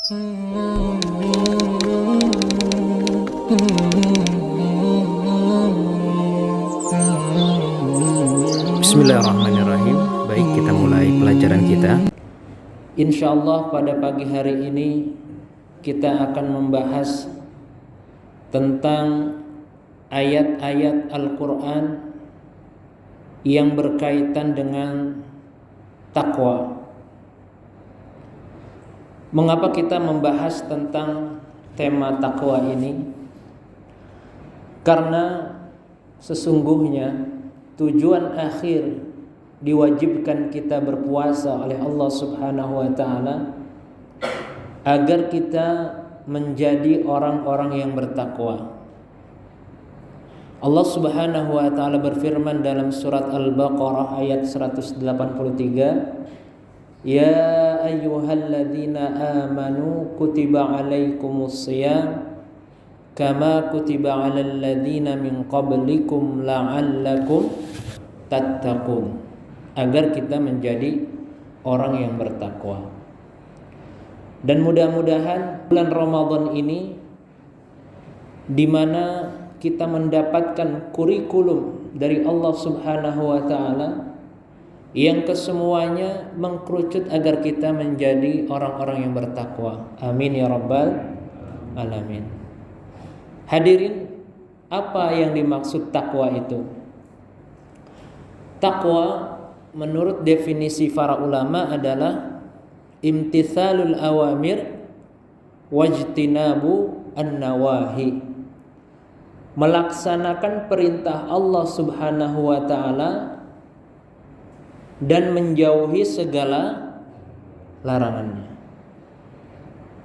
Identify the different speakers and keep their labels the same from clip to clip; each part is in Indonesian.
Speaker 1: Bismillahirrahmanirrahim. Baik, kita mulai pelajaran kita.
Speaker 2: Insyaallah pada pagi hari ini kita akan membahas tentang ayat-ayat Al-Quran yang berkaitan dengan takwa. Mengapa kita membahas tentang tema takwa ini? Karena sesungguhnya tujuan akhir diwajibkan kita berpuasa oleh Allah Subhanahu wa taala agar kita menjadi orang-orang yang bertakwa. Allah Subhanahu wa taala berfirman dalam surat Al-Baqarah ayat 183, Ya ayyuhalladzina amanu kutiba alaikumus shiyam kama kutiba alal ladzina min qablikum la'allakum tattaqun, agar kita menjadi orang yang bertakwa. Dan mudah-mudahan bulan Ramadan ini di mana kita mendapatkan kurikulum dari Allah Subhanahu wa taala yang kesemuanya mengkerucut agar kita menjadi orang-orang yang bertakwa. Amin ya rabbal alamin. Hadirin, apa yang dimaksud takwa itu? Takwa menurut definisi para ulama adalah imtithalul awamir wajtinabu an-nawahi, melaksanakan perintah Allah Subhanahu wa taala dan menjauhi segala larangannya.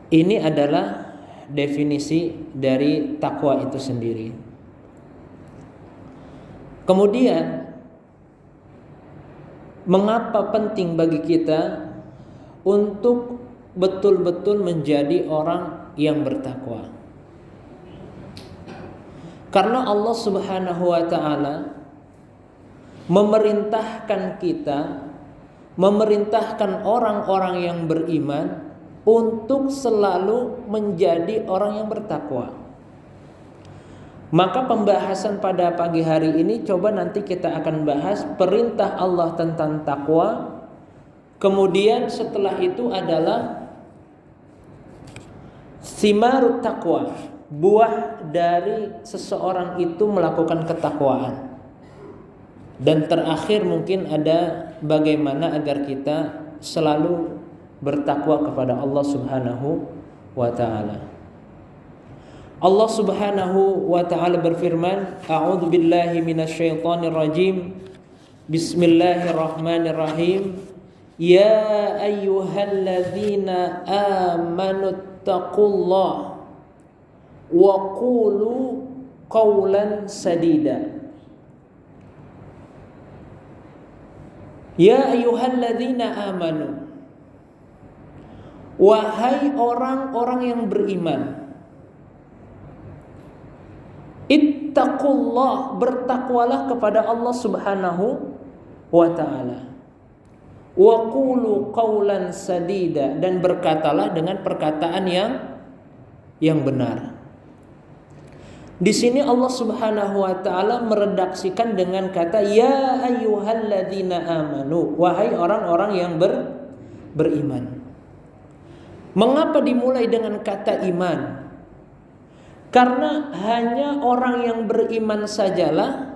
Speaker 2: Ini adalah definisi dari takwa itu sendiri. Kemudian, mengapa penting bagi kita untuk betul-betul menjadi orang yang bertakwa? Karena Allah Subhanahu wa taala memerintahkan kita, memerintahkan orang-orang yang beriman untuk selalu menjadi orang yang bertakwa. Maka pembahasan pada pagi hari ini coba nanti kita akan bahas perintah Allah tentang takwa. Kemudian setelah itu adalah simarut takwa, buah dari seseorang itu melakukan ketakwaan. Dan terakhir mungkin ada bagaimana agar kita selalu bertakwa kepada Allah Subhanahu wa taala. Allah Subhanahu wa taala berfirman, A'udzu billahi minasyaitonir rajim. Bismillahirrahmanirrahim. Ya ayyuhalladzina amanu taqullaha wa qulu qawlan sadida. Ya ayyuhalladzina amanu, wahai orang-orang yang beriman, ittaqullah, bertakwalah kepada Allah Subhanahu wa taala. Wa qulu qawlan sadida, dan berkatalah dengan perkataan yang benar. Di sini Allah Subhanahu wa taala meredaksikan dengan kata ya ayyuhalladzina amanu, wahai orang-orang yang beriman. Mengapa dimulai dengan kata iman? Karena hanya orang yang beriman sajalah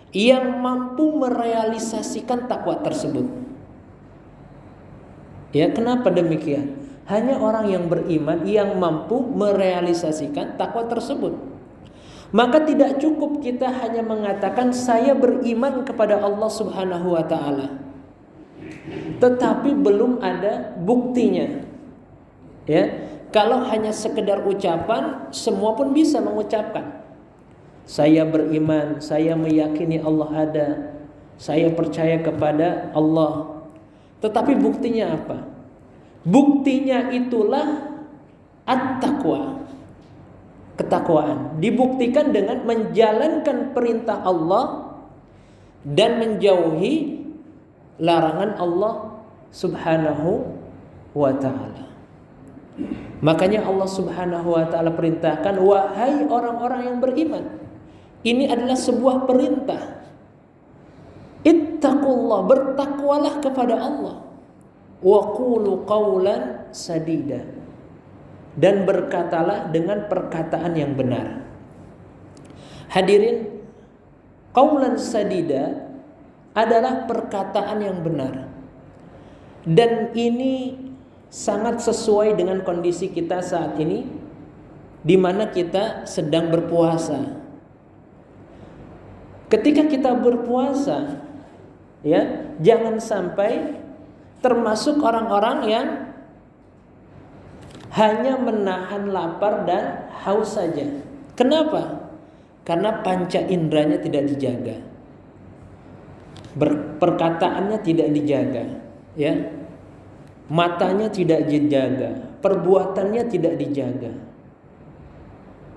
Speaker 2: yang mampu merealisasikan takwa tersebut. Ya, kenapa demikian? Hanya orang yang beriman yang mampu merealisasikan takwa tersebut. Maka tidak cukup kita hanya mengatakan saya beriman kepada Allah Subhanahu wa taala, tetapi belum ada buktinya. Ya, kalau hanya sekedar ucapan, semua pun bisa mengucapkan. Saya beriman, saya meyakini Allah ada, saya percaya kepada Allah. Tetapi buktinya apa? Buktinya itulah at-taqwa, ketakwaan. Dibuktikan dengan menjalankan perintah Allah dan menjauhi larangan Allah Subhanahu wa ta'ala. Makanya Allah Subhanahu wa taala perintahkan, wahai orang-orang yang beriman. Ini adalah sebuah perintah. Ittaqullah, bertakwalah kepada Allah. Wa qulu qawlan sadida, dan berkatalah dengan perkataan yang benar. Hadirin, qawlan sadida adalah perkataan yang benar. Dan ini sangat sesuai dengan kondisi kita saat ini, di mana kita sedang berpuasa. Ketika kita berpuasa, ya, jangan sampai termasuk orang-orang yang hanya menahan lapar dan haus saja. Kenapa? Karena panca inderanya tidak dijaga, perkataannya tidak dijaga, ya, matanya tidak dijaga, perbuatannya tidak dijaga.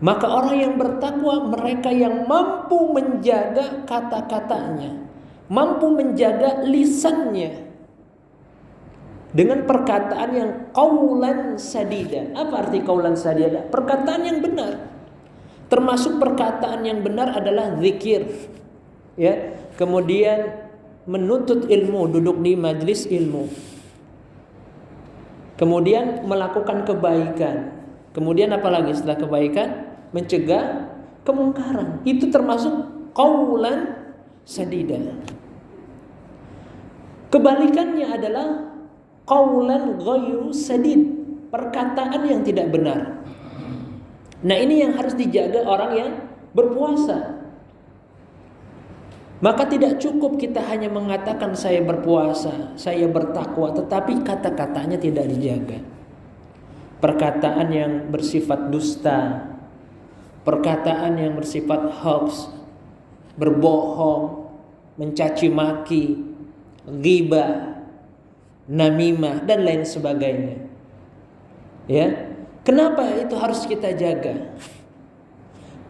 Speaker 2: Maka orang yang bertakwa, mereka yang mampu menjaga kata-katanya, mampu menjaga lisannya dengan perkataan yang qaulan sadida. Apa arti qaulan sadida? Perkataan yang benar. Termasuk perkataan yang benar adalah zikir, ya. Kemudian menuntut ilmu, duduk di majelis ilmu. Kemudian melakukan kebaikan. Kemudian apa lagi setelah kebaikan? Mencegah kemungkaran. Itu termasuk qaulan sadida. Kebalikannya adalah qaulan ghairu sadid, perkataan yang tidak benar. Nah, ini yang harus dijaga orang yang berpuasa. Maka tidak cukup kita hanya mengatakan saya berpuasa, saya bertakwa, tetapi kata-katanya tidak dijaga. Perkataan yang bersifat dusta, perkataan yang bersifat hoax, berbohong, mencaci maki, ghibah, namimah, dan lain sebagainya. Ya, kenapa itu harus kita jaga?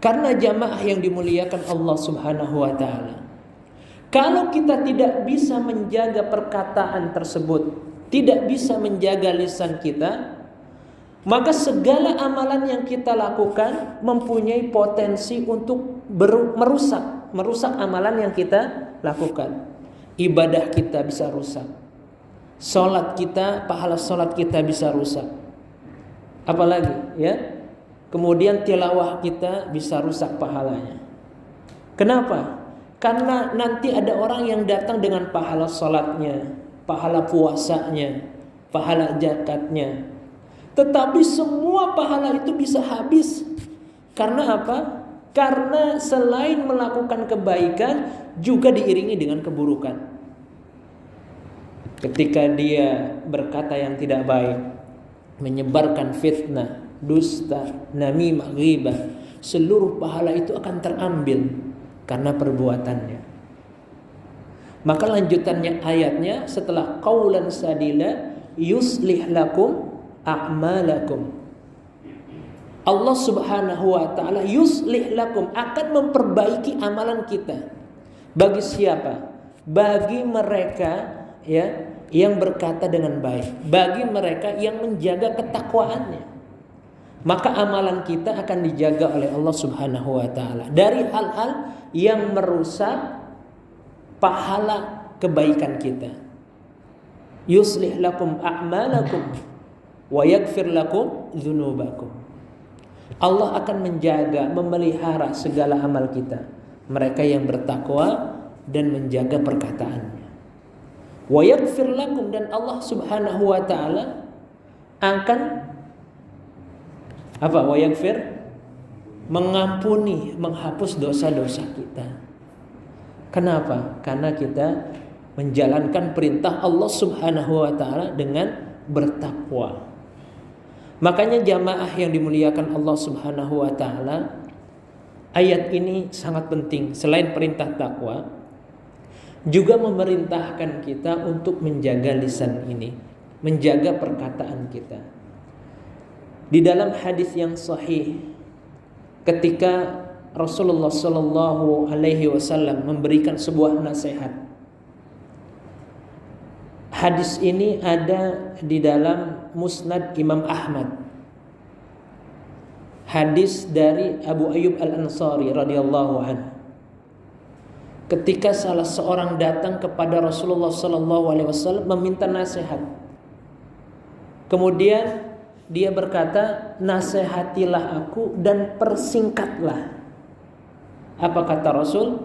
Speaker 2: Karena jamaah yang dimuliakan Allah Subhanahu wa taala, kalau kita tidak bisa menjaga perkataan tersebut, tidak bisa menjaga lisan kita, maka segala amalan yang kita lakukan mempunyai potensi untuk merusak amalan yang kita lakukan. Ibadah kita bisa rusak, salat kita, pahala salat kita bisa rusak. Apalagi, ya, kemudian tilawah kita bisa rusak pahalanya. Kenapa? Karena nanti ada orang yang datang dengan pahala salatnya, pahala puasanya, pahala zakatnya, tetapi semua pahala itu bisa habis. Karena apa? Karena selain melakukan kebaikan, juga diiringi dengan keburukan. Ketika dia berkata yang tidak baik, menyebarkan fitnah, dusta, namimah, ghibah, seluruh pahala itu akan terambil karena perbuatannya. Maka lanjutannya ayatnya setelah qaulan sadila yuslih lakum a'malakum. Allah Subhanahu wa taala yuslih lakum, akan memperbaiki amalan kita. Bagi siapa? Bagi mereka, ya, yang berkata dengan baik, bagi mereka yang menjaga ketakwaannya. Maka amalan kita akan dijaga oleh Allah Subhanahu wa taala dari hal-hal yang merusak pahala kebaikan kita. Yuslih lakum a'malakum wa yaghfir lakum dzunubakum. Allah akan menjaga, memelihara segala amal kita, mereka yang bertakwa dan menjaga perkataannya. Wa yaghfir lakum, dan Allah Subhanahu wa taala akan apa? Wa yaghfir, mengampuni, menghapus dosa-dosa kita. Kenapa? Karena kita menjalankan perintah Allah Subhanahu wa taala dengan bertakwa. Makanya jamaah yang dimuliakan Allah Subhanahu wa taala, ayat ini sangat penting. Selain perintah takwa, juga memerintahkan kita untuk menjaga lisan ini, menjaga perkataan kita. Di dalam hadis yang sahih, ketika Rasulullah Shallallahu Alaihi Wasallam memberikan sebuah nasihat, hadis ini ada di dalam Musnad Imam Ahmad Hadis dari Abu Ayyub Al-Ansari radhiyallahu anhu. Ketika salah seorang datang kepada Rasulullah sallallahu alaihi wasallam meminta nasihat. Kemudian dia berkata, "Nasihatilah aku dan persingkatlah." Apa kata Rasul?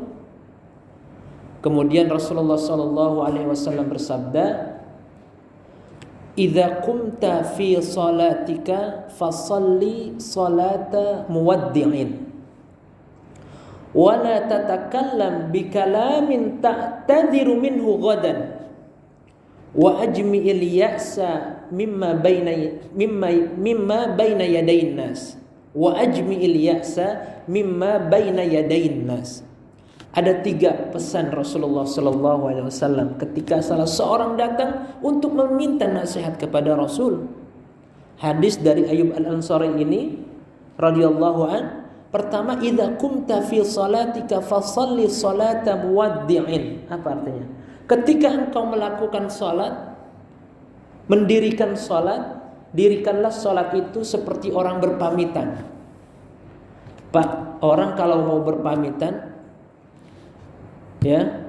Speaker 2: Kemudian Rasulullah sallallahu alaihi wasallam bersabda, "Idza qumta fi salatika fasalli salata muwaddi'in wa la tatakallam bi kalamin ta'tadiru minhu ghadan wa ajmi'il ya'sa mimma baina yadayn nas wa ajmi'il ya'sa mimma baina yadayn nas." Ada 3 pesan Rasulullah sallallahu alaihi wasallam ketika salah seorang datang untuk meminta nasihat kepada Rasul. Hadis dari Ayyub Al-Ansari ini radhiyallahu an, pertama, idza qumta fi salatika fasalli salata muwaddi'in. Apa artinya? Ketika engkau melakukan salat, mendirikan salat, dirikanlah salat itu seperti orang berpamitan. Pak, orang kalau mau berpamitan ya,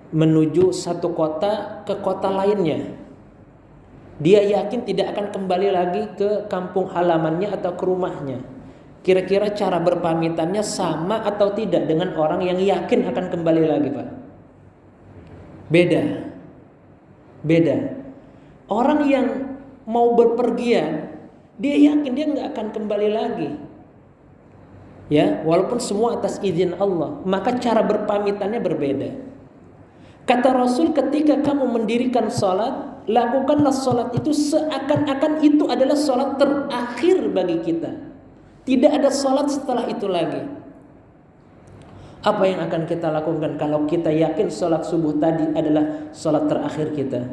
Speaker 2: menuju satu kota ke kota lainnya, dia yakin tidak akan kembali lagi ke kampung halamannya atau ke rumahnya. Kira-kira cara berpamitannya sama atau tidak dengan orang yang yakin akan kembali lagi, Pak? Beda. Orang yang mau berpergian, dia yakin dia nggak akan kembali lagi. Ya, walaupun semua atas izin Allah, maka cara berpamitannya berbeda. Kata Rasul, ketika kamu mendirikan salat, lakukanlah salat itu seakan-akan itu adalah salat terakhir bagi kita. Tidak ada salat setelah itu lagi. Apa yang akan kita lakukan kalau kita yakin salat subuh tadi adalah salat terakhir kita?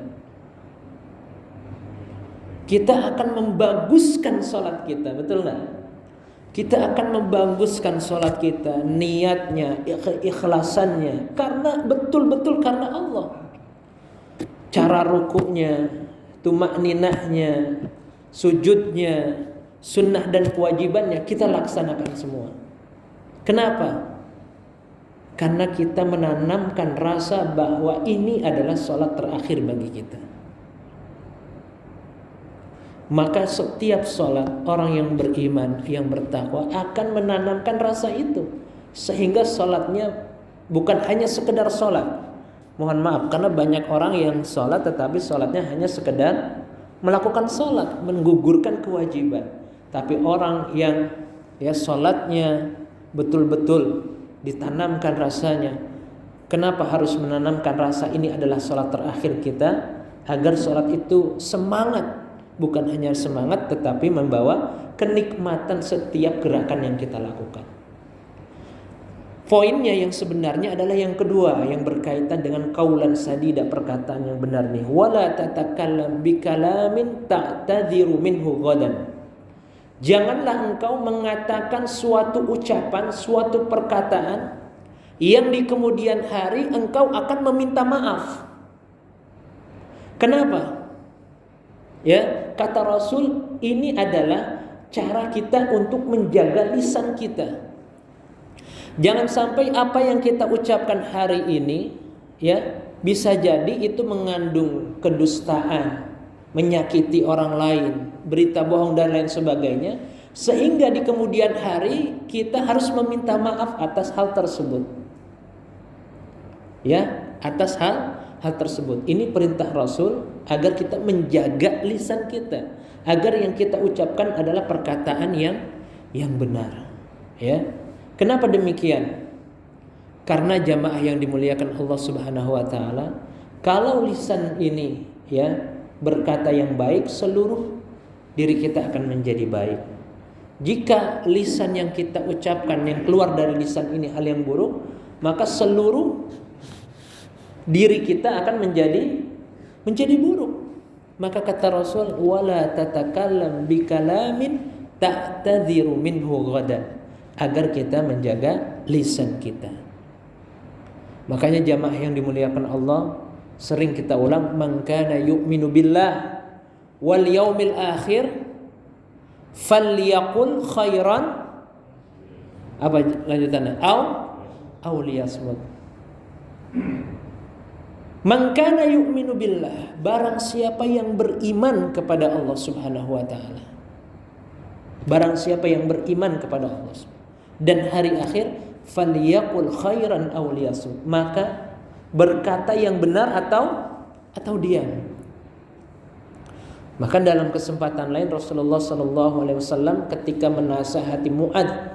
Speaker 2: Kita akan membaguskan salat kita, betul nggak? Kita akan membaguskan sholat kita, niatnya, keikhlasannya, karena betul-betul karena Allah. Cara rukuknya, tumakninahnya, sujudnya, sunnah dan kewajibannya kita laksanakan semua. Kenapa? Karena kita menanamkan rasa bahwa ini adalah sholat terakhir bagi kita. Maka setiap sholat orang yang beriman, yang bertakwa akan menanamkan rasa itu, sehingga sholatnya bukan hanya sekedar sholat. Mohon maaf, karena banyak orang yang sholat tetapi sholatnya hanya sekedar melakukan sholat, menggugurkan kewajiban. Tapi orang yang sholatnya betul-betul ditanamkan rasanya. Kenapa harus menanamkan rasa ini adalah sholat terakhir kita? Agar sholat itu semangat. Bukan hanya semangat tetapi membawa kenikmatan setiap gerakan yang kita lakukan. Poinnya yang sebenarnya adalah yang kedua, yang berkaitan dengan qaulan sadida, perkataan yang benar nih. Wala tatakallam bikalamin ta'tadhiru minhu ghadan. Janganlah engkau mengatakan suatu ucapan, suatu perkataan yang di kemudian hari engkau akan meminta maaf. Kenapa? Ya, kata Rasul, ini adalah cara kita untuk menjaga lisan kita. Jangan sampai apa yang kita ucapkan hari ini bisa jadi itu mengandung kedustaan, menyakiti orang lain, berita bohong dan lain sebagainya, sehingga di kemudian hari kita harus meminta maaf atas hal tersebut. Ya, atas hal tersebut. Ini perintah Rasul agar kita menjaga lisan kita, agar yang kita ucapkan adalah perkataan yang benar. Ya. Kenapa demikian? Karena jamaah yang dimuliakan Allah Subhanahu wa taala, kalau lisan ini berkata yang baik, seluruh diri kita akan menjadi baik. Jika lisan yang kita ucapkan, yang keluar dari lisan ini hal yang buruk, maka seluruh diri kita akan menjadi buruk. Maka kata Rasul, wala tatakallam bikalamin ta'tadhiru minhu ghadan, agar kita menjaga lisan kita. Makanya jamaah yang dimuliakan Allah, sering kita ulang, man kana yu'minu billah wal yaumil akhir Falyaqul khairan, apa lanjutannya? Au liyasmut. Man kana yu'minu billah, barang siapa yang beriman kepada Allah Subhanahu wa taala. Barang siapa yang beriman kepada Allah dan hari akhir, falyaqul khairan aw liyasmut, maka berkata yang benar atau diam. Maka dalam kesempatan lain Rasulullah sallallahu alaihi wasallam ketika menasihati Mu'adz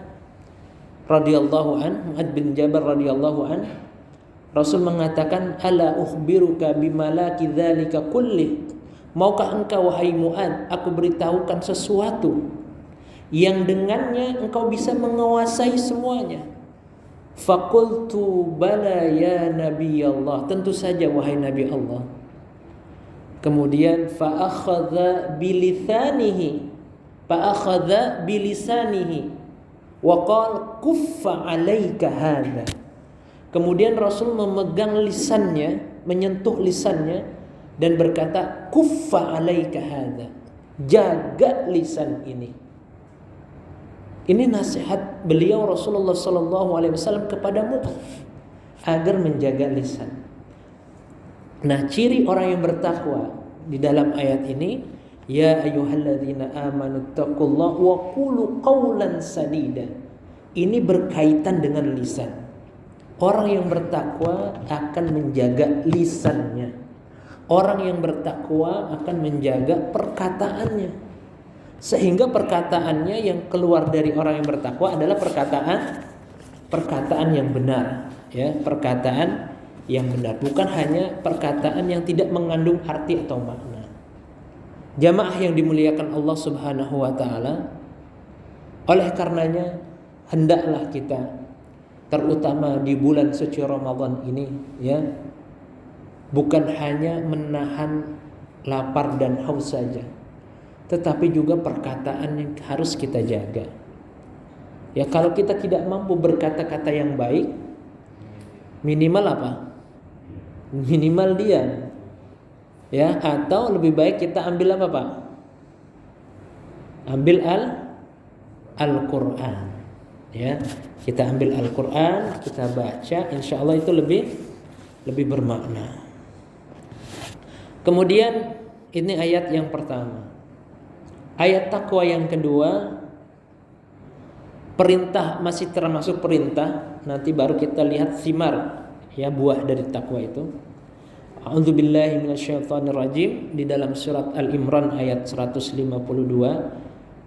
Speaker 2: radhiyallahu an, Mu'adz bin Jabal radhiyallahu an, Rasul mengatakan, ala ukhbiruka bimalaki dzalika kulli, maukah engkau wahai Mu'adz aku beritahukan sesuatu yang dengannya engkau bisa menguasai semuanya. Faqultu bala ya Nabi Allah, tentu saja wahai Nabi Allah. Kemudian fa akhadha bilisanihi wa qala kuffa 'alaika hadza. Kemudian Rasul memegang lisannya, menyentuh lisannya dan berkata, kuffa 'alaika hadza, jaga lisan ini. Ini nasihat beliau Rasulullah sallallahu alaihi wasallam kepada Mu'adz agar menjaga lisan. Nah, ciri orang yang bertakwa di dalam ayat ini, ya ayyuhalladzina amanu taqullaha wa qulu qawlan sadida. Ini berkaitan dengan lisan. Orang yang bertakwa akan menjaga lisannya. Orang yang bertakwa akan menjaga perkataannya. Sehingga perkataannya yang keluar dari orang yang bertakwa adalah perkataan yang benar, ya, perkataan yang benar, bukan hanya perkataan yang tidak mengandung arti atau makna. Jamaah yang dimuliakan Allah Subhanahu wa taala, oleh karenanya hendaklah kita, terutama di bulan suci Ramadan ini, ya, bukan hanya menahan lapar dan haus saja, tetapi juga perkataan yang harus kita jaga. Ya, kalau kita tidak mampu berkata-kata yang baik, minimal apa? Minimal diam. Ya, atau lebih baik kita ambil apa, Pak? Ambil Al-Qur'an. Ya, kita ambil Al-Qur'an, kita baca, insya Allah itu lebih bermakna. Kemudian ini ayat yang pertama. Ayat takwa yang kedua, perintah, masih termasuk perintah. Nanti baru kita lihat simar, ya, buah dari takwa itu. A'udzubillahi minasyaitonirrajim, di dalam surat Al-Imran ayat 152.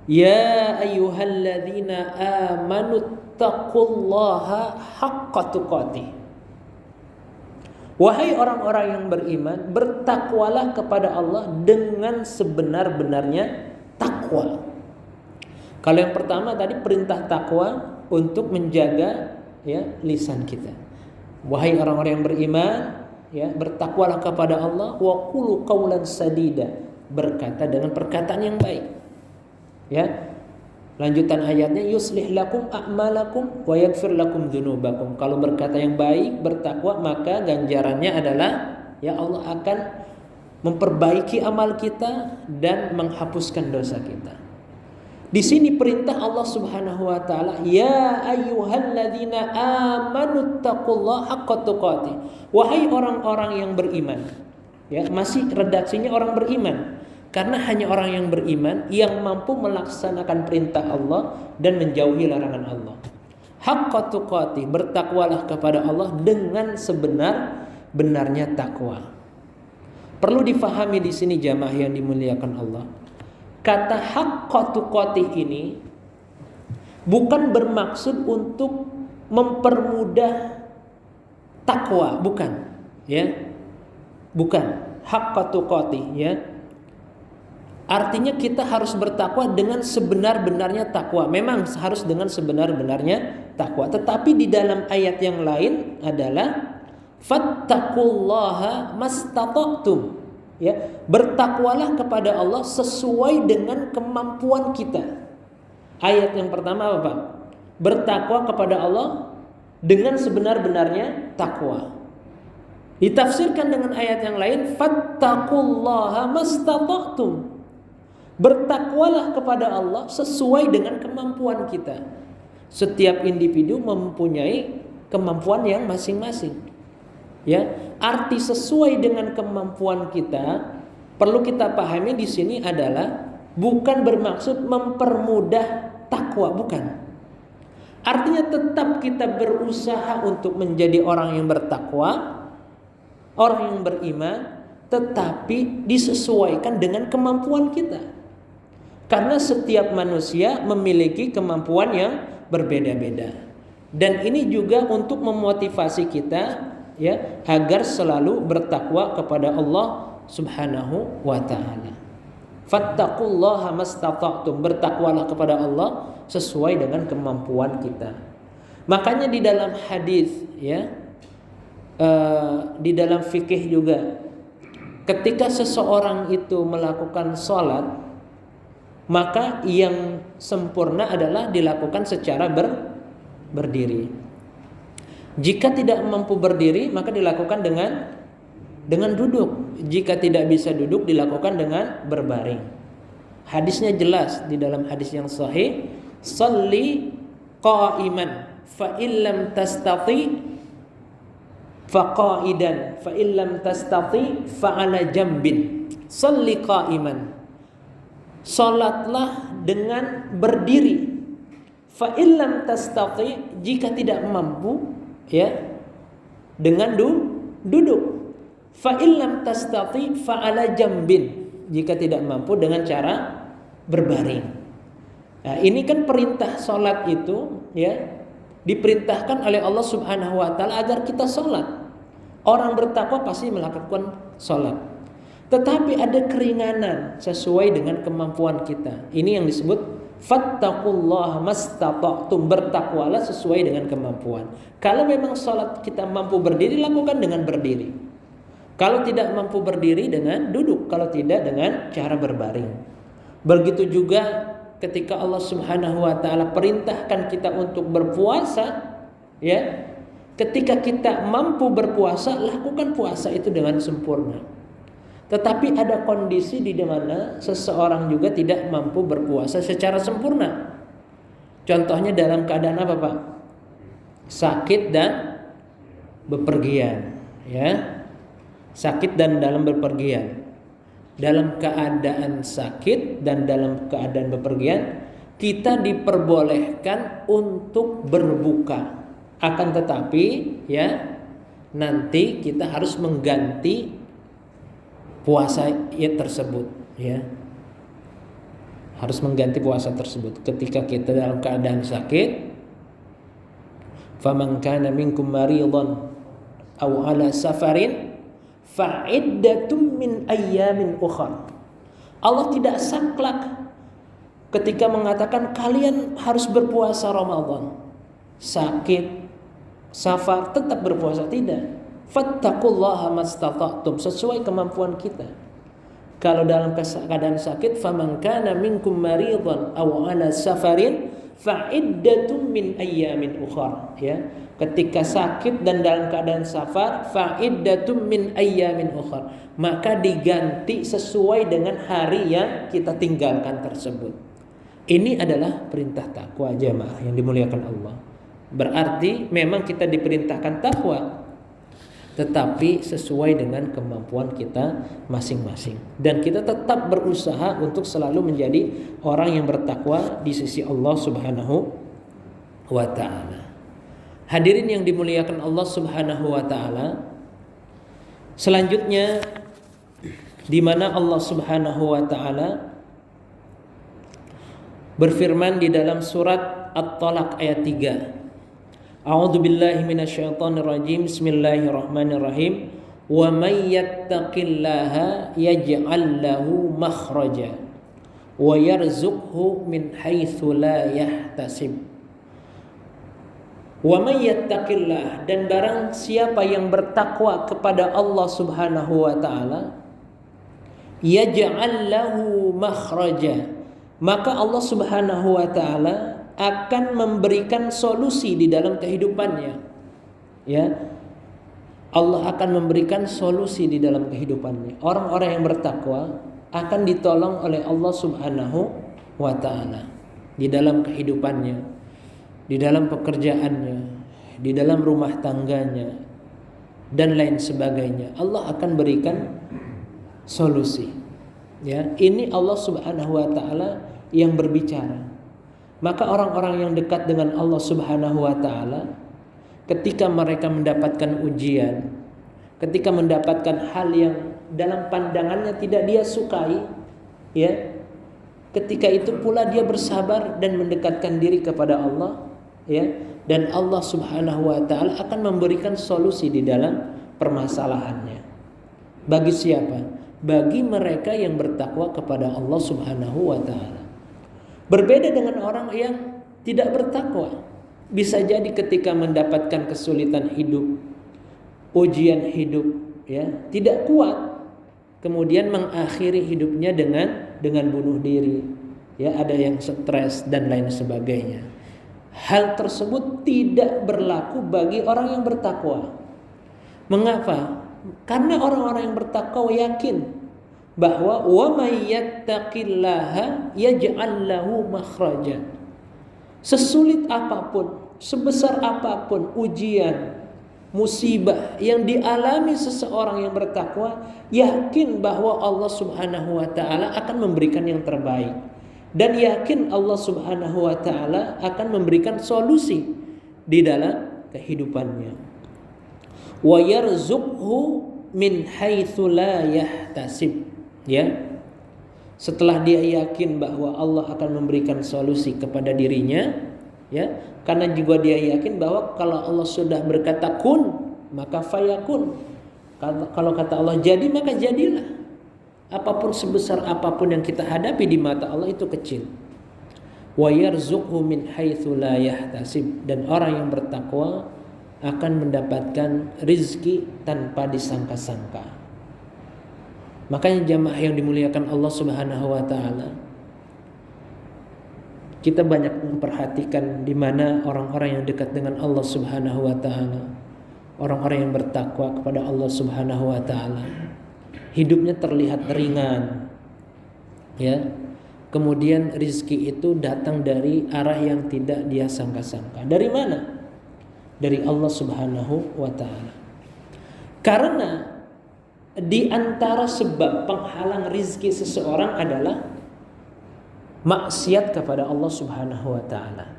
Speaker 2: Ya ayyuhalladzina amanu taqullaha haqqa tuqatih. Wahai orang-orang yang beriman, bertakwalah kepada Allah dengan sebenar-benarnya takwa. Kalau yang pertama tadi perintah takwa untuk menjaga, ya, lisan kita. Wahai orang-orang yang beriman, ya, bertakwalah kepada Allah, wa qulu qawlan sadida, berkata dengan perkataan yang baik. Ya. Lanjutan ayatnya, yuslih lakum a'malakum wa yaghfir lakum dzunubakum. Kalau berkata yang baik, bertakwa, maka ganjarannya adalah, ya, Allah akan memperbaiki amal kita dan menghapuskan dosa kita. Di sini perintah Allah Subhanahu wa taala, ya ayyuhalladzina amanu taqullaha haqqa tuqatih. Wahai orang-orang yang beriman. Ya, masih redaksinya orang beriman. Karena hanya orang yang beriman yang mampu melaksanakan perintah Allah dan menjauhi larangan Allah. Haqqa tuqatih, bertakwalah kepada Allah dengan sebenar-benarnya takwa. Perlu difahami di sini jamaah yang dimuliakan Allah. Kata haqqa tuqatih ini bukan bermaksud untuk mempermudah takwa, bukan, ya. Bukan haqqa tuqatih, ya. Artinya kita harus bertakwa dengan sebenar-benarnya takwa. Memang harus dengan sebenar-benarnya takwa. Tetapi di dalam ayat yang lain adalah fattaqullaha mastata'tum. Ya, bertakwalah kepada Allah sesuai dengan kemampuan kita. Ayat yang pertama apa, Pak? Bertakwa kepada Allah dengan sebenar-benarnya takwa. Ditafsirkan dengan ayat yang lain, fattaqullaha mastata'tum. Bertakwalah kepada Allah sesuai dengan kemampuan kita. Setiap individu mempunyai kemampuan yang masing-masing. Ya, arti sesuai dengan kemampuan kita perlu kita pahami di sini adalah bukan bermaksud mempermudah takwa, bukan. Artinya tetap kita berusaha untuk menjadi orang yang bertakwa, orang yang beriman, tetapi disesuaikan dengan kemampuan kita. Karena setiap manusia memiliki kemampuan yang berbeda-beda. Dan ini juga untuk memotivasi kita ya agar selalu bertakwa kepada Allah Subhanahu wa taala. Fattaqullaha mastata'tum, bertakwalah kepada Allah sesuai dengan kemampuan kita. Makanya di dalam hadis ya, di dalam fikih juga, ketika seseorang itu melakukan sholat, maka yang sempurna adalah dilakukan secara berdiri. Jika tidak mampu berdiri, maka dilakukan dengan duduk. Jika tidak bisa duduk, dilakukan dengan berbaring. Hadisnya jelas di dalam hadis yang sahih, shalli qa'iman fa illam tastati fa qa'idan fa illam tastati fa ala jambin. Shalli qa'iman, salatlah dengan berdiri. Fa illam tastati, jika tidak mampu ya dengan duduk. Fa illam tastati fa ala jambin, jika tidak mampu dengan cara berbaring. Nah, ini kan perintah salat itu ya diperintahkan oleh Allah Subhanahu wa taala agar kita salat. Orang bertakwa pasti melakukan salat. Tetapi ada keringanan sesuai dengan kemampuan kita. Ini yang disebut fattaqullaha mastata'tum, bertakwalah sesuai dengan kemampuan. Kalau memang salat kita mampu berdiri, lakukan dengan berdiri. Kalau tidak mampu berdiri, dengan duduk. Kalau tidak, dengan cara berbaring. Begitu juga ketika Allah Subhanahu wa taala perintahkan kita untuk berpuasa, ya. Ketika kita mampu berpuasa, lakukan puasa itu dengan sempurna. Tetapi ada kondisi di mana seseorang juga tidak mampu berpuasa secara sempurna. Contohnya dalam keadaan apa, Pak? Sakit dan bepergian, ya. Sakit dan dalam bepergian. Dalam keadaan sakit dan dalam keadaan bepergian, kita diperbolehkan untuk berbuka. Akan tetapi ya nanti kita harus mengganti puasa tersebut, ya. Harus mengganti puasa tersebut ketika kita dalam keadaan sakit. Faman kana minkum maridan aw ala safarin fa'iddatum min ayyamin ukhra. Allah tidak saklek ketika mengatakan kalian harus berpuasa Ramadan. Sakit, safar, tetap berpuasa, tidak. Fattaqullaha mastata'tum, sesuai kemampuan kita. Kalau dalam keadaan sakit, faman kana minkum maridan aw ala safarin fa'iddatum min ayyamin ukhra, ya. Ketika sakit dan dalam keadaan safar, fa'iddatum min ayyamin ukhra, maka diganti sesuai dengan hari yang kita tinggalkan tersebut. Ini adalah perintah takwa jamaah yang dimuliakan Allah. Berarti memang kita diperintahkan takwa, tetapi sesuai dengan kemampuan kita masing-masing. Dan kita tetap berusaha untuk selalu menjadi orang yang bertakwa di sisi Allah Subhanahu wa ta'ala. Hadirin yang dimuliakan Allah Subhanahu wa ta'ala, selanjutnya di mana Allah Subhanahu wa ta'ala berfirman di dalam surat At-Talaq ayat 3. A'udzu billahi minasyaitonir rajim. Bismillahirrahmanirrahim. Wa may yattaqillaha yaj'al lahu makhraja wa yarzuqhu min haitsu la yahtasib. Wa may yattaqillah, dan barang siapa yang bertakwa kepada Allah Subhanahu wa taala, yaj'al lahu makhraja, maka Allah Subhanahu wa taala akan memberikan solusi di dalam kehidupannya. Ya. Allah akan memberikan solusi di dalam kehidupannya. Orang-orang yang bertakwa akan ditolong oleh Allah Subhanahu wa taala di dalam kehidupannya, di dalam pekerjaannya, di dalam rumah tangganya dan lain sebagainya. Allah akan berikan solusi. Ya, ini Allah Subhanahu wa taala yang berbicara. Maka orang-orang yang dekat dengan Allah Subhanahu wa taala ketika mereka mendapatkan ujian, ketika mendapatkan hal yang dalam pandangannya tidak dia sukai, ya, ketika itu pula dia bersabar dan mendekatkan diri kepada Allah, ya, dan Allah Subhanahu wa taala akan memberikan solusi di dalam permasalahannya. Bagi siapa? Bagi mereka yang bertakwa kepada Allah Subhanahu wa taala. Berbeda dengan orang yang tidak bertakwa. Bisa jadi ketika mendapatkan kesulitan hidup, ujian hidup, ya, tidak kuat, kemudian mengakhiri hidupnya dengan bunuh diri. Ya, ada yang stres dan lain sebagainya. Hal tersebut tidak berlaku bagi orang yang bertakwa. Mengapa? Karena orang-orang yang bertakwa yakin bahwa wa may yattaqillaha yaj'al lahu makhraja. Sesulit apapun, sebesar apapun ujian, musibah yang dialami seseorang yang bertakwa, yakin bahwa Allah Subhanahu wa taala akan memberikan yang terbaik, dan yakin Allah Subhanahu wa taala akan memberikan solusi di dalam kehidupannya. Wa yarzuqhu min haitsu la yahtasib. Ya, setelah dia yakin bahwa Allah akan memberikan solusi kepada dirinya, ya, karena juga dia yakin bahwa kalau Allah sudah berkata kun, maka fayakun. Kalau kata Allah jadi, maka jadilah. Apapun sebesar apapun yang kita hadapi di mata Allah itu kecil. Wa yarzuqhu min haitsu la yahtasib, dan orang yang bertakwa akan mendapatkan rizki tanpa disangka-sangka. Makanya jamaah yang dimuliakan Allah Subhanahu wa taala, kita banyak memperhatikan di mana orang-orang yang dekat dengan Allah Subhanahu wa taala, orang-orang yang bertakwa kepada Allah Subhanahu wa taala, hidupnya terlihat ringan. Ya. Kemudian rizki itu datang dari arah yang tidak dia sangka-sangka. Dari mana? Dari Allah Subhanahu wa taala. Karena di antara sebab penghalang rizki seseorang adalah maksiat kepada Allah Subhanahu wa taala.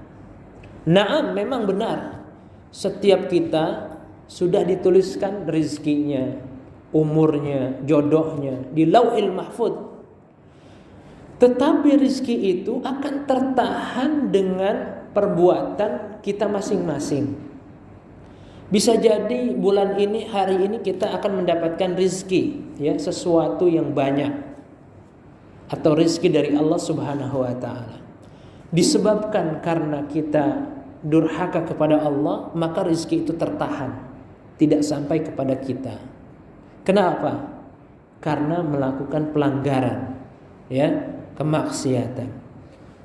Speaker 2: Naam, memang benar, setiap kita sudah dituliskan rizkinya, umurnya, jodohnya di Lauhil Mahfuz. Tetapi rizki itu akan tertahan dengan perbuatan kita masing-masing. Bisa jadi bulan ini, hari ini kita akan mendapatkan rizki, ya, sesuatu yang banyak, atau rizki dari Allah Subhanahu wa ta'ala. Disebabkan karena kita durhaka kepada Allah, maka rizki itu tertahan, tidak sampai kepada kita. Kenapa? Karena melakukan pelanggaran, ya, kemaksiatan.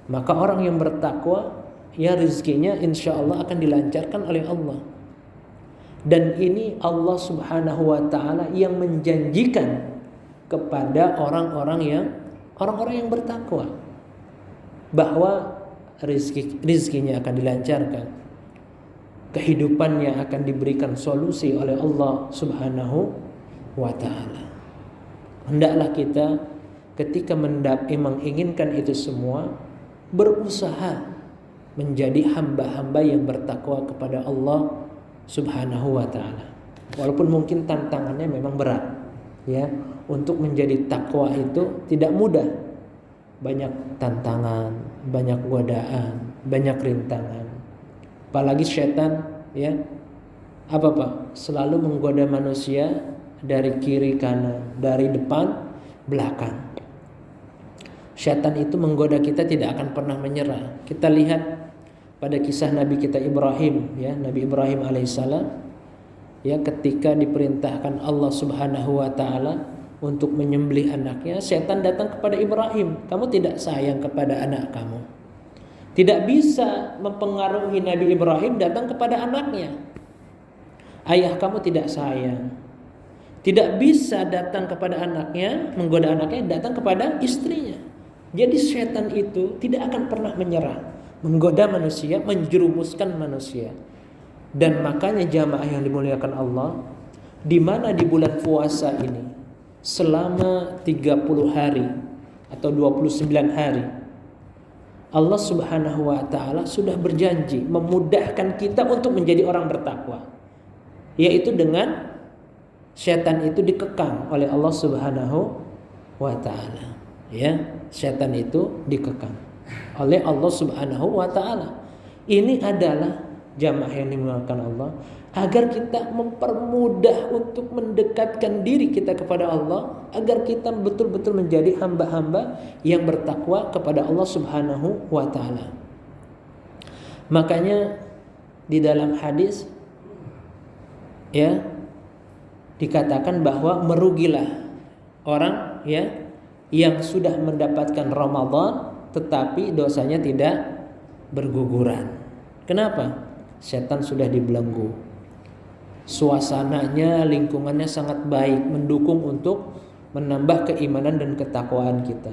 Speaker 2: Maka orang yang bertakwa, ya, rizkinya insya Allah akan dilancarkan oleh Allah. Dan ini Allah Subhanahu wa ta'ala yang menjanjikan kepada orang-orang yang bertakwa bahwa rizkinya akan dilancarkan, kehidupannya akan diberikan solusi oleh Allah Subhanahu wa ta'ala. Hendaklah kita ketika menginginkan itu semua berusaha menjadi hamba-hamba yang bertakwa kepada Allah Subhanahu wa ta'ala. Walaupun mungkin tantangannya memang berat, ya, untuk menjadi takwa itu tidak mudah. Banyak tantangan, banyak godaan, banyak rintangan. Apalagi setan, ya, apa Pak? Selalu menggoda manusia dari kiri kanan, dari depan belakang. Setan itu menggoda kita tidak akan pernah menyerah. Kita lihat pada kisah Nabi kita Ibrahim, ya, Nabi Ibrahim alaihissalam, ya, ketika diperintahkan Allah Subhanahu wa ta'ala untuk menyembelih anaknya, setan datang kepada Ibrahim, kamu tidak sayang kepada anak kamu. Tidak bisa mempengaruhi Nabi Ibrahim datang kepada anaknya. Ayah kamu tidak sayang. Tidak bisa datang kepada anaknya, menggoda anaknya, datang kepada istrinya. Jadi setan itu tidak akan pernah menyerah, menggoda manusia, menjerumuskan manusia. Dan makanya jamaah yang dimuliakan Allah, di mana di bulan puasa ini selama 30 hari atau 29 hari Allah Subhanahu wa taala sudah berjanji memudahkan kita untuk menjadi orang bertakwa, yaitu dengan setan itu dikekang oleh Allah Subhanahu wa taala. Ya, setan itu dikekang oleh Allah Subhanahu wa taala. Ini adalah jamaah yang dimuliakan Allah, agar kita mempermudah untuk mendekatkan diri kita kepada Allah, agar kita betul-betul menjadi hamba-hamba yang bertakwa kepada Allah Subhanahu wa taala. Makanya di dalam hadis ya dikatakan bahwa merugilah orang ya yang sudah mendapatkan Ramadan tetapi dosanya tidak berguguran. Kenapa? Setan sudah dibelenggu. Suasananya, lingkungannya sangat baik, mendukung untuk menambah keimanan dan ketakwaan kita.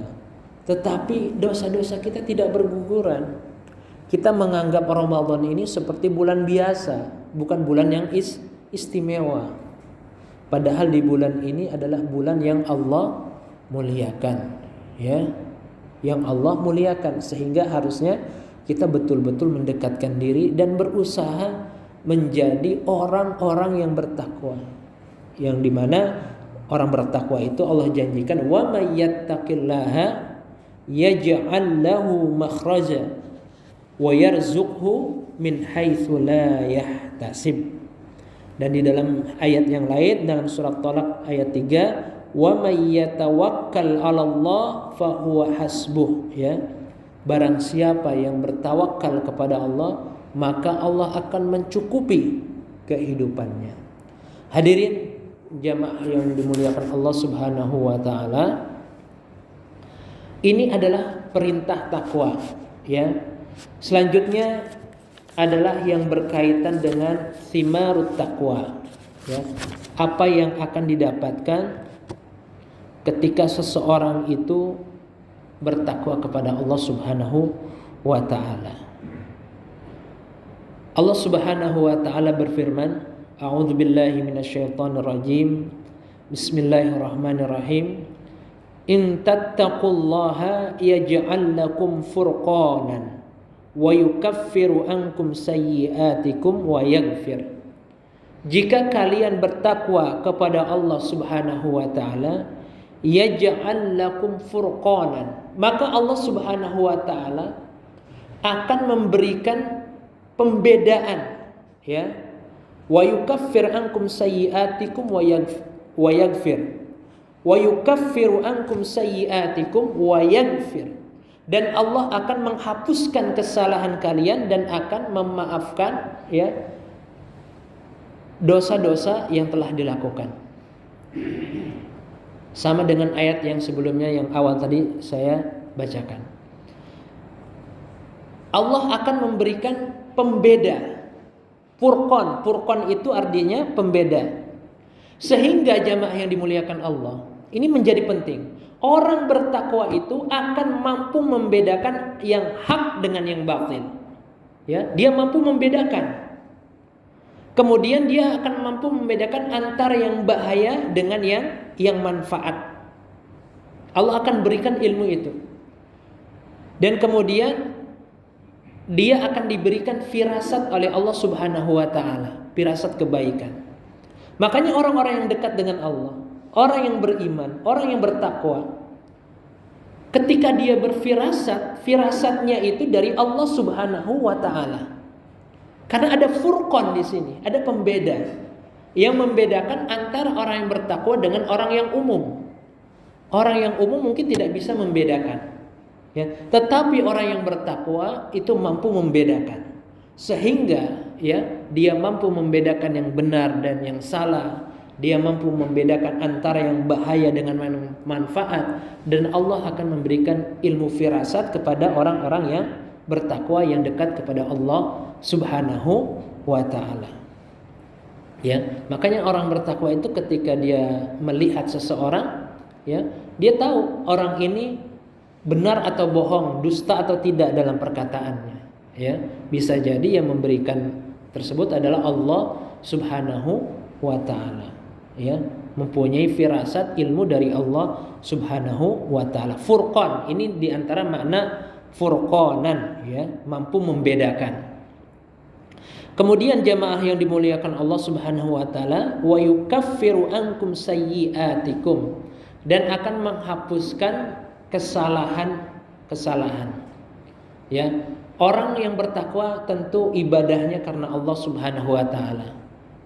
Speaker 2: Tetapi dosa-dosa kita tidak berguguran. Kita menganggap Ramadan ini seperti bulan biasa, bukan bulan yang istimewa. Padahal di bulan ini adalah bulan yang Allah muliakan, ya, yang Allah muliakan, sehingga harusnya kita betul-betul mendekatkan diri dan berusaha menjadi orang-orang yang bertakwa, yang dimana orang bertakwa itu Allah janjikan wa may yattaqillaha yaj'al lahu makhraja wa yarzuqhu min haitsu la yahtasib. Dan di dalam ayat yang lain dalam surat Thalaq ayat 3, wa may yatawakkal 'alallah fa huwa hasbuh, ya. Barang siapa yang bertawakal kepada Allah, maka Allah akan mencukupi kehidupannya. Hadirin jamaah yang dimuliakan Allah Subhanahu wa taala, ini adalah perintah takwa, ya. Selanjutnya adalah yang berkaitan dengan thimarut taqwa, ya. Apa yang akan didapatkan ketika seseorang itu bertakwa kepada Allah Subhanahu wa taala. Allah Subhanahu wa taala berfirman, a'udzubillahi minasyaitonir rajim. Bismillahirrahmanirrahim. In tattaqullaha yaj'al lakum furqanan wa yukaffiru ankum sayyi'atikum wa yaghfir. Jika kalian bertakwa kepada Allah Subhanahu wa taala, yaj'al lakum furqanan, maka Allah Subhanahu wa taala akan memberikan pembedaan, ya. Wa yukaffir ankum sayyi'atikum wa yaghfir. Wa yukaffiru ankum sayyi'atikum wa yaghfir. Dan Allah akan menghapuskan kesalahan kalian dan akan memaafkan, ya, dosa-dosa yang telah dilakukan. Sama dengan ayat yang sebelumnya yang awal tadi saya bacakan. Allah akan memberikan pembeda. Furqan, furqan itu artinya pembeda. Sehingga jamaah yang dimuliakan Allah, ini menjadi penting. Orang bertakwa itu akan mampu membedakan yang hak dengan yang batil. Ya, dia mampu membedakan. Kemudian dia akan mampu membedakan antara yang bahaya dengan yang manfaat. Allah akan berikan ilmu itu. Dan kemudian dia akan diberikan firasat oleh Allah Subhanahu wa taala, firasat kebaikan. Makanya orang-orang yang dekat dengan Allah, orang yang beriman, orang yang bertakwa, ketika dia berfirasat, firasatnya itu dari Allah Subhanahu wa taala. Karena ada furqan di sini, ada pembeda yang membedakan antara orang yang bertakwa dengan orang yang umum. Orang yang umum mungkin tidak bisa membedakan, ya. Tetapi orang yang bertakwa itu mampu membedakan, sehingga, ya, dia mampu membedakan yang benar dan yang salah. Dia mampu membedakan antara yang bahaya dengan manfaat, dan Allah akan memberikan ilmu firasat kepada orang-orang yang bertakwa, yang dekat kepada Allah Subhanahu wa taala. Ya, makanya orang bertakwa itu ketika dia melihat seseorang, ya, dia tahu orang ini benar atau bohong, dusta atau tidak dalam perkataannya. Ya, bisa jadi yang memberikan tersebut adalah Allah Subhanahu wa taala. Ya, mempunyai firasat ilmu dari Allah Subhanahu wa taala. Furqan, ini diantara makna furqanan, ya, mampu membedakan. Kemudian jamaah yang dimuliakan Allah Subhanahu wa taala, wa yukaffiru ankum sayyi'atikum, dan akan menghapuskan kesalahan-kesalahan. Ya, orang yang bertakwa tentu ibadahnya karena Allah Subhanahu wa taala.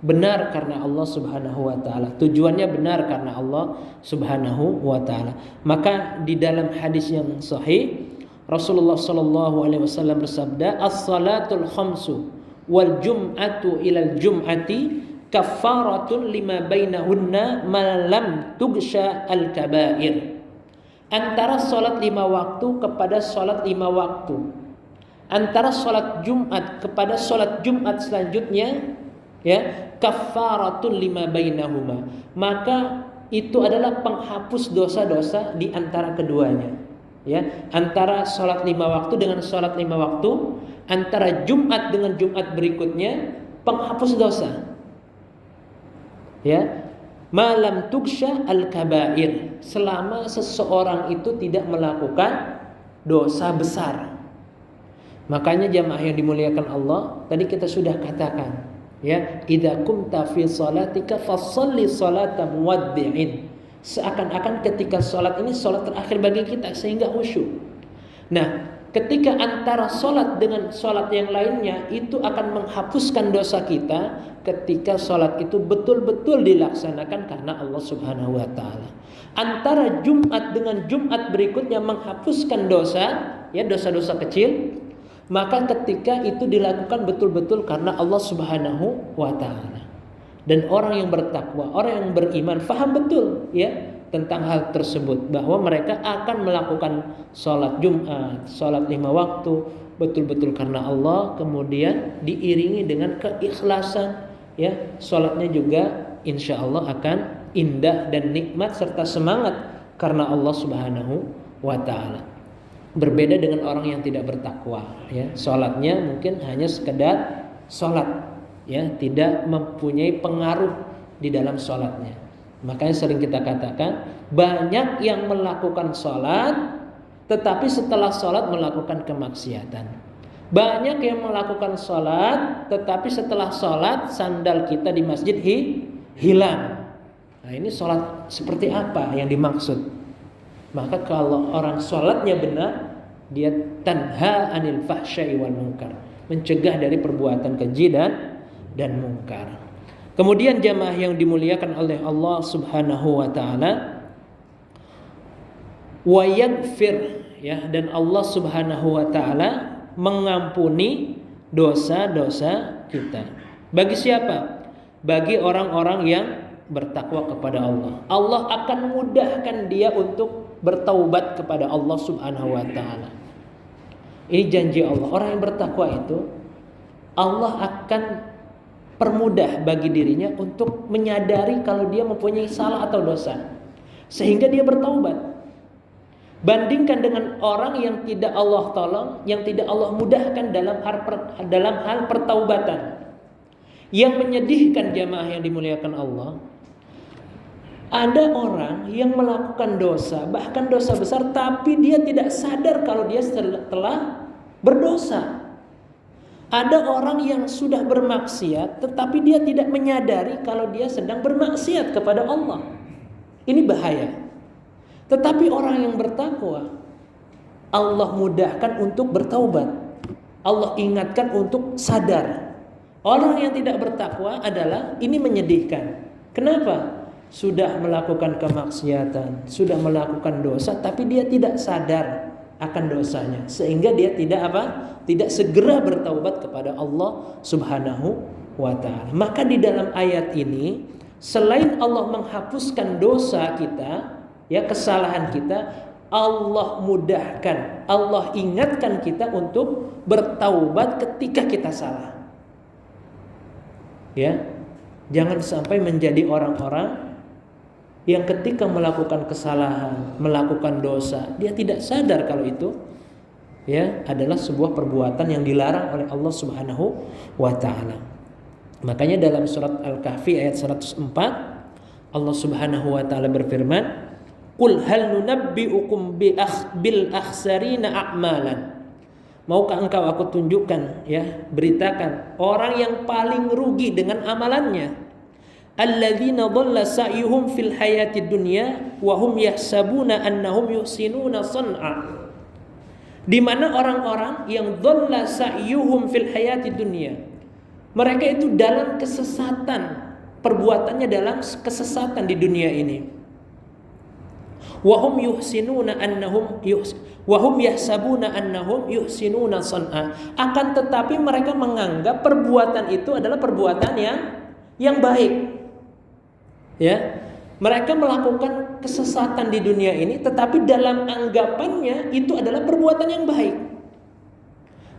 Speaker 2: Benar karena Allah Subhanahu wa taala. Tujuannya benar karena Allah Subhanahu wa taala. Maka di dalam hadis yang sahih Rasulullah sallallahu alaihi wasallam bersabda, "As-salatul khamsu wal jum'atu ilal jum'ati kaffaratun lima bainahunna ma lam tugsha al kabair." Antara salat 5 waktu kepada salat 5 waktu, antara salat Jumat kepada salat Jumat selanjutnya, ya, kaffaratun lima bainahuma, maka itu adalah penghapus dosa-dosa di antara keduanya. Ya, antara salat 5 waktu dengan salat 5 waktu, antara Jumat dengan Jumat berikutnya, penghapus dosa. Ya, malam tugsha al-kabair, selama seseorang itu tidak melakukan dosa besar. Makanya jamaah yang dimuliakan Allah, tadi kita sudah katakan, ya, idza kumta fi salatika fasholli salata muwaddi'in. Seakan-akan ketika salat ini salat terakhir bagi kita sehingga khusyuk. Nah, ketika antara salat dengan salat yang lainnya itu akan menghapuskan dosa kita ketika salat itu betul-betul dilaksanakan karena Allah Subhanahu wa taala. Antara Jumat dengan Jumat berikutnya menghapuskan dosa, ya, dosa-dosa kecil, maka ketika itu dilakukan betul-betul karena Allah Subhanahu wa taala. Dan orang yang bertakwa, orang yang beriman faham betul, ya, tentang hal tersebut, bahwa mereka akan melakukan sholat Jumat, sholat 5 waktu betul-betul karena Allah, kemudian diiringi dengan keikhlasan, ya, sholatnya juga insya Allah akan indah dan nikmat serta semangat karena Allah Subhanahu wa taala. Berbeda dengan orang yang tidak bertakwa, ya, sholatnya mungkin hanya sekedar sholat, ya, tidak mempunyai pengaruh di dalam sholatnya. Makanya sering kita katakan, banyak yang melakukan sholat tetapi setelah sholat melakukan kemaksiatan. Banyak yang melakukan sholat tetapi setelah sholat sandal kita di masjid hilang. Nah, ini sholat seperti apa yang dimaksud? Maka kalau orang sholatnya benar, dia tanha anil fahsya'i wal munkar, mencegah dari perbuatan keji dan mungkar. Kemudian jamaah yang dimuliakan oleh Allah Subhanahu wa taala, wa yaghfir, ya, dan Allah Subhanahu wa taala mengampuni dosa-dosa kita. Bagi siapa? Bagi orang-orang yang bertakwa kepada Allah. Allah akan mudahkan dia untuk bertaubat kepada Allah Subhanahu wa taala. Ini janji Allah. Orang yang bertakwa itu Allah akan permudah bagi dirinya untuk menyadari kalau dia mempunyai salah atau dosa, sehingga dia bertaubat. Bandingkan dengan orang yang tidak Allah tolong, yang tidak Allah mudahkan dalam hal pertaubatan. Yang menyedihkan jamaah yang dimuliakan Allah, ada orang yang melakukan dosa, bahkan dosa besar, tapi dia tidak sadar kalau dia telah berdosa. Ada orang yang sudah bermaksiat, tetapi dia tidak menyadari kalau dia sedang bermaksiat kepada Allah. Ini bahaya. Tetapi orang yang bertakwa, Allah mudahkan untuk bertaubat. Allah ingatkan untuk sadar. Orang yang tidak bertakwa adalah, ini menyedihkan. Kenapa? Sudah melakukan kemaksiatan, sudah melakukan dosa, tapi dia tidak sadar akan dosanya, sehingga dia tidak segera bertaubat kepada Allah Subhanahu wa taala. Maka di dalam ayat ini, selain Allah menghapuskan dosa kita, ya, kesalahan kita, Allah mudahkan, Allah ingatkan kita untuk bertaubat ketika kita salah. Ya. Jangan sampai menjadi orang-orang yang ketika melakukan kesalahan, melakukan dosa, dia tidak sadar kalau itu ya adalah sebuah perbuatan yang dilarang oleh Allah Subhanahu wa taala. Makanya dalam surat Al-Kahfi ayat 104 Allah Subhanahu wa taala berfirman, "Qul hal nunabbi'ukum bil akhsarina a'malan." Maukah engkau aku tunjukkan, ya, beritakan orang yang paling rugi dengan amalannya. Alladzina dhalla sa'yuhum fil hayatid dunya wa hum yahsabuna annahum yuhsinuna sun'a. Di mana orang-orang yang dhalla sa'yuhum fil hayatid dunya, mereka itu dalam kesesatan, perbuatannya dalam kesesatan di dunia ini. Wa hum yuhsinuna annahum wa hum yahsabuna annahum yuhsinuna sun'a. Akan tetapi mereka menganggap perbuatan itu adalah perbuatan yang baik. Ya, mereka melakukan kesesatan di dunia ini, tetapi dalam anggapannya itu adalah perbuatan yang baik.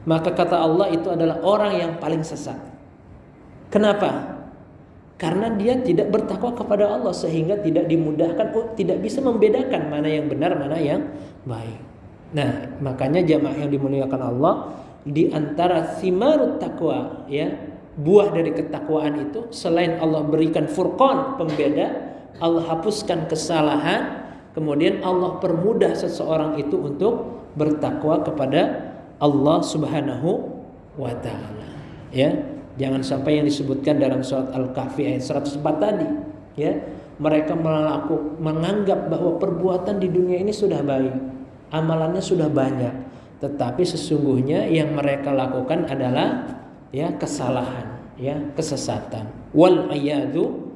Speaker 2: Maka kata Allah itu adalah orang yang paling sesat. Kenapa? Karena dia tidak bertakwa kepada Allah sehingga tidak dimudahkan, tidak bisa membedakan mana yang benar, mana yang baik. Nah, makanya jamaah yang dimuliakan Allah, di antara simarut taqwa, ya, buah dari ketakwaan itu, selain Allah berikan furqan, pembeda, Allah hapuskan kesalahan, kemudian Allah permudah seseorang itu untuk bertakwa kepada Allah Subhanahu wa taala. Ya, jangan sampai yang disebutkan dalam surat Al-Kahfi ayat 104 tadi, ya, mereka menganggap bahwa perbuatan di dunia ini sudah baik, amalannya sudah banyak, tetapi sesungguhnya yang mereka lakukan adalah ya kesalahan, ya kesesatan. Wal iyadu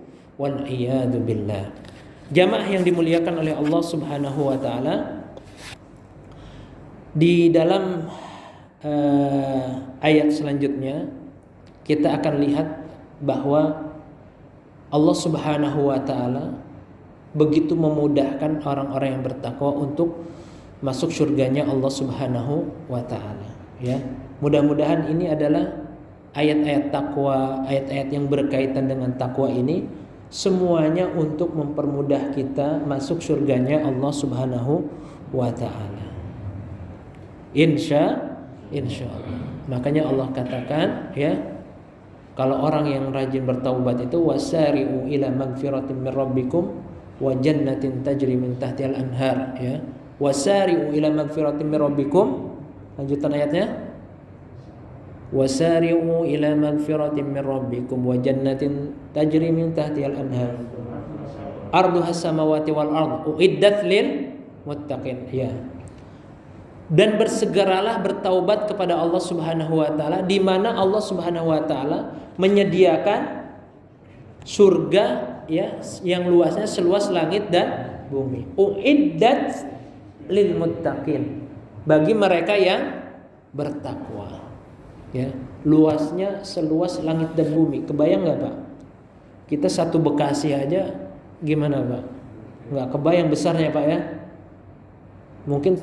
Speaker 2: billah. Jamaah yang dimuliakan oleh Allah Subhanahu wa taala, di dalam ayat selanjutnya kita akan lihat bahwa Allah Subhanahu wa taala begitu memudahkan orang-orang yang bertakwa untuk masuk surganya Allah Subhanahu wa taala, ya. Mudah-mudahan ini adalah ayat-ayat takwa, ayat-ayat yang berkaitan dengan takwa ini semuanya untuk mempermudah kita masuk surganya Allah Subhanahu wa taala. Insya Allah. Makanya Allah katakan, ya, kalau orang yang rajin bertaubat itu wasari'u ila magfiratin min rabbikum wa jannatin tajri min tahtihal anhar, ya. Wasari'u ila magfiratin min rabbikum. Lanjutan ayatnya. Wasari'u ila magfiratin min rabbikum wa jannatin tajri min tahtihal anhar arduhas samawati wal ard uiddat lil muttaqin, ya. Dan bersegeralah bertaubat kepada Allah Subhanahu wa taala, di mana Allah Subhanahu wa taala menyediakan surga, ya, yang luasnya seluas langit dan bumi. Uiddat lil muttaqin, bagi mereka yang bertakwa. Ya, luasnya seluas langit dan bumi. Kebayang nggak, Pak? Kita satu Bekasi aja gimana, Pak? Nggak kebayang besarnya, Pak, ya. Mungkin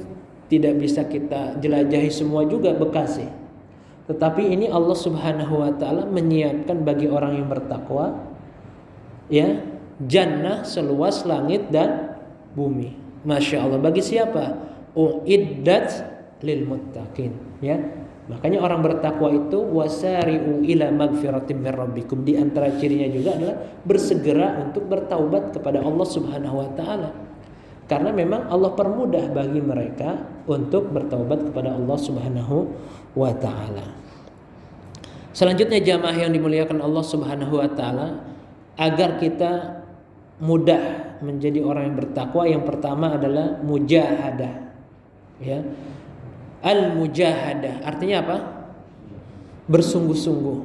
Speaker 2: tidak bisa kita jelajahi semua juga Bekasi. Tetapi ini Allah Subhanahu wa taala menyiapkan bagi orang yang bertakwa, ya, jannah seluas langit dan bumi. Masya Allah. Bagi siapa? Uiddat lil muttaqin, ya. Makanya orang bertakwa itu wasari'u ila magfiratin min rabbikum, di antara cirinya juga adalah bersegera untuk bertaubat kepada Allah Subhanahu wa taala. Karena memang Allah permudah bagi mereka untuk bertaubat kepada Allah Subhanahu wa taala. Selanjutnya jamaah yang dimuliakan Allah Subhanahu wa taala, agar kita mudah menjadi orang yang bertakwa, yang pertama adalah mujahadah, ya. Al-mujahadah artinya apa? Bersungguh-sungguh,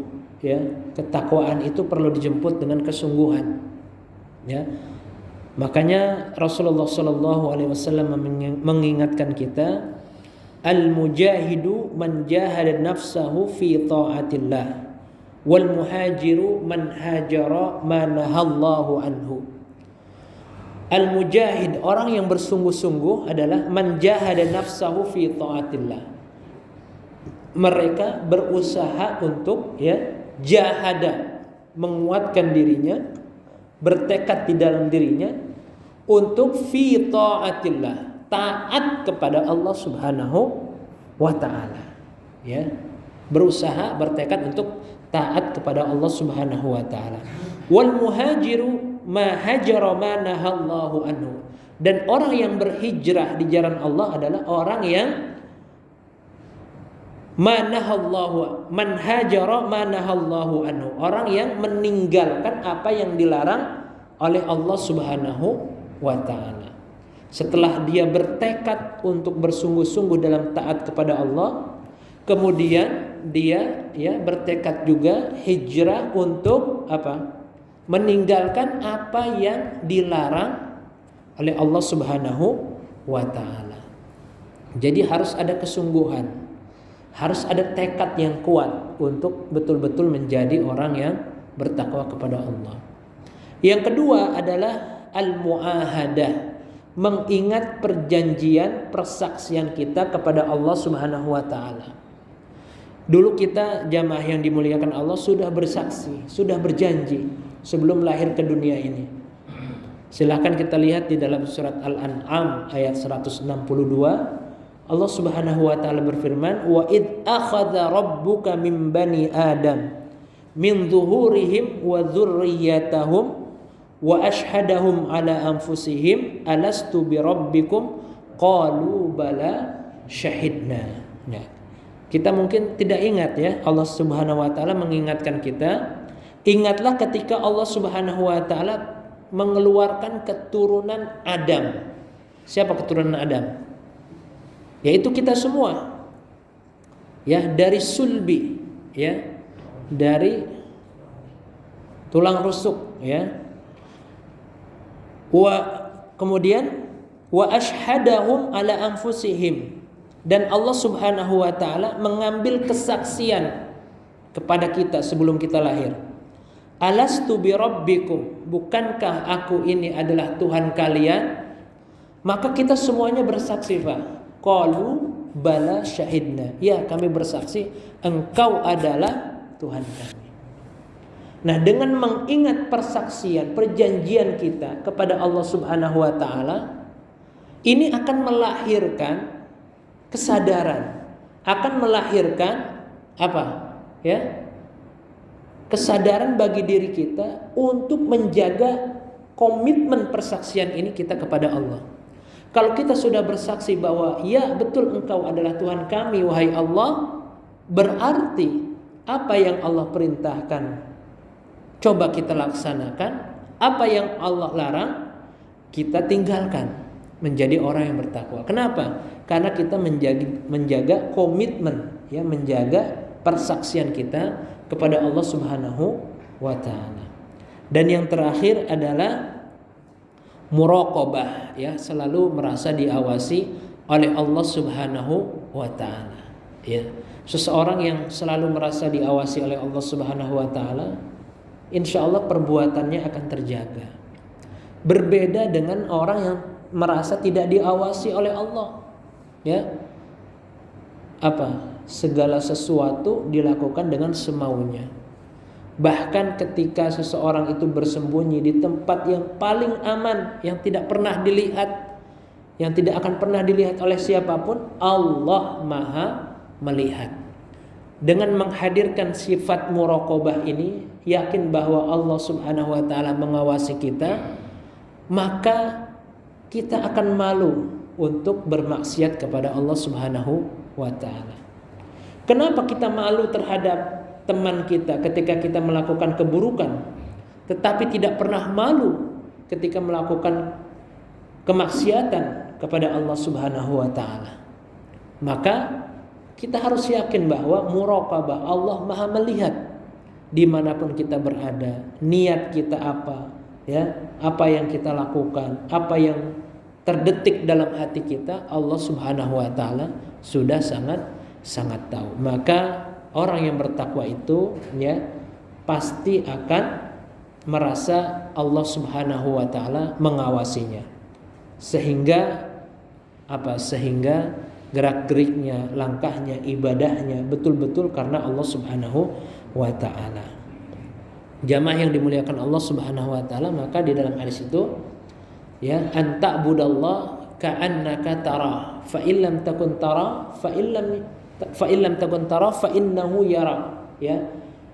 Speaker 2: ya. Ketakwaan itu perlu dijemput dengan kesungguhan, ya. Makanya Rasulullah sallallahu alaihi wasallam mengingatkan kita, al-mujahidu man jahada nafsahu fi ta'atillah wal muhajiru man hajara ma nahallahu anhu. Al-mujahid, orang yang bersungguh-sungguh adalah man jahada nafsahu fi ta'atillah. Mereka berusaha untuk, ya, jahada. menguatkan dirinya, bertekad di dalam dirinya untuk fi taatillah, taat kepada Allah Subhanahu wa taala. Ya. Berusaha, bertekad untuk taat kepada Allah Subhanahu wa taala. Wal muhajiru ma hajara ma nahallahu anhu. Dan orang yang berhijrah di jalan Allah adalah orang yang man hajara ma nahallahu anhu. Orang yang meninggalkan apa yang dilarang oleh Allah Subhanahu wa taala. Setelah dia bertekad untuk bersungguh-sungguh dalam taat kepada Allah, kemudian dia bertekad juga hijrah untuk apa? Meninggalkan apa yang dilarang oleh Allah Subhanahu wa taala. Jadi harus ada kesungguhan, harus ada tekad yang kuat untuk betul-betul menjadi orang yang bertakwa kepada Allah. Yang kedua adalah al-muahadah, mengingat perjanjian persaksian kita kepada Allah Subhanahu wa taala. Dulu kita jamaah yang dimuliakan Allah sudah bersaksi, sudah berjanji sebelum lahir ke dunia ini. Silahkan kita lihat di dalam surat Al-An'am ayat 162. Allah Subhanahu wa taala berfirman, "Wa id akhadha rabbuka min bani Adam min zuhurihim wa dzurriyyatahum wa ashhadahum ala anfusihim alastu bi rabbikum qalu bala syahidna." Nah, kita mungkin tidak ingat ya, Allah Subhanahu wa taala mengingatkan kita, ingatlah ketika Allah Subhanahu wa taala mengeluarkan keturunan Adam. Siapa keturunan Adam? Yaitu kita semua. Ya, dari sulbi, ya. Dari tulang rusuk, ya. Kemudian wa ashhadahum ala anfusihim, dan Allah Subhanahu wa taala mengambil kesaksian kepada kita sebelum kita lahir. Alastu bi rabbikum, bukankah aku ini adalah Tuhan kalian? Maka kita semuanya bersaksi, Pak. Qalu bala syahidna, ya kami bersaksi engkau adalah Tuhan kami. Nah, dengan mengingat persaksian, perjanjian kita kepada Allah Subhanahu wa taala, ini akan melahirkan kesadaran, akan melahirkan apa? Ya. Kesadaran bagi diri kita untuk menjaga komitmen persaksian ini kita kepada Allah. Kalau kita sudah bersaksi bahwa ya betul engkau adalah Tuhan kami wahai Allah, berarti apa yang Allah perintahkan coba kita laksanakan, apa yang Allah larang kita tinggalkan, menjadi orang yang bertakwa. Kenapa? Karena kita menjaga komitmen, ya, menjaga persaksian kita kepada Allah Subhanahu wa taala. Dan yang terakhir adalah muraqabah, ya, selalu merasa diawasi oleh Allah Subhanahu wa taala, ya. Seseorang yang selalu merasa diawasi oleh Allah Subhanahu wa taala, insyaallah perbuatannya akan terjaga. Berbeda dengan orang yang merasa tidak diawasi oleh Allah, ya. Apa? Segala sesuatu dilakukan dengan semaunya. Bahkan ketika seseorang itu bersembunyi di tempat yang paling aman, yang tidak pernah dilihat, yang tidak akan pernah dilihat oleh siapapun, Allah Maha melihat. Dengan menghadirkan sifat muraqabah ini, yakin bahwa Allah Subhanahu wa taala mengawasi kita, maka kita akan malu untuk bermaksiat kepada Allah Subhanahu wa taala. Kenapa kita malu terhadap teman kita ketika kita melakukan keburukan, tetapi tidak pernah malu ketika melakukan kemaksiatan kepada Allah Subhanahu wa taala? Maka kita harus yakin bahwa muraqabah, Allah Maha melihat dimanapun kita berada, niat kita apa, ya, apa yang kita lakukan, apa yang terdetik dalam hati kita, Allah Subhanahu wa taala sudah sangat tahu. Maka orang yang bertakwa itu, ya, pasti akan merasa Allah Subhanahu wa taala mengawasinya. Sehingga apa? Sehingga gerak-geriknya, langkahnya, ibadahnya betul-betul karena Allah Subhanahu wa taala. Jamaah yang dimuliakan Allah Subhanahu wa taala, maka di dalam hadis itu ya, anta budallah ka'annaka tara fa illam takun tara fa illam takun tara fa innahu yara, ya.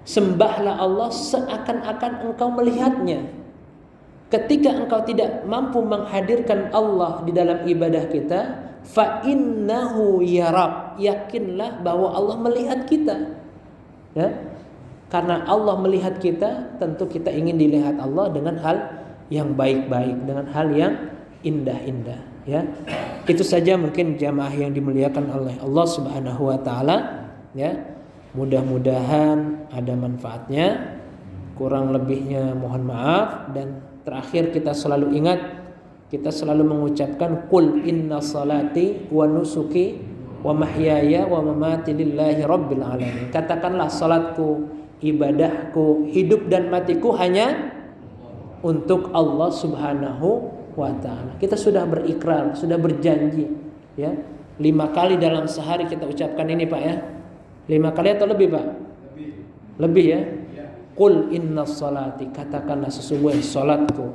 Speaker 2: Sembahlah Allah seakan-akan engkau melihatnya. Ketika engkau tidak mampu menghadirkan Allah di dalam ibadah kita, fa innahu yarak, yakinlah bahwa Allah melihat kita, ya. Karena Allah melihat kita, tentu kita ingin dilihat Allah dengan hal yang baik-baik, dengan hal yang indah-indah, ya. Itu saja mungkin jamaah yang dimuliakan oleh Allah Subhanahu wa taala, ya. Mudah-mudahan ada manfaatnya. Kurang lebihnya mohon maaf. Dan terakhir kita selalu ingat, kita selalu mengucapkan qul inna salati wa nusuki wa mahyaya wa mamati lillahi rabbil alamin. Katakanlah salatku, ibadahku, hidup dan matiku hanya untuk Allah Subhanahu wa taala. Kita sudah berikrar, sudah berjanji, ya. 5 kali dalam sehari kita ucapkan ini, Pak, ya. 5 kali atau lebih, Pak? Lebih ya. Qul inna salati, katakanlah sesungguhnya salatku,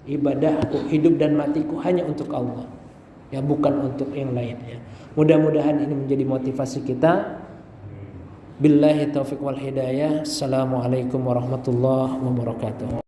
Speaker 2: ibadahku, hidup dan matiku hanya untuk Allah, ya, bukan untuk yang lainnya. Mudah-mudahan ini menjadi motivasi kita. Billahi taufiq wal hidayah. Assalamualaikum warahmatullahi wabarakatuh.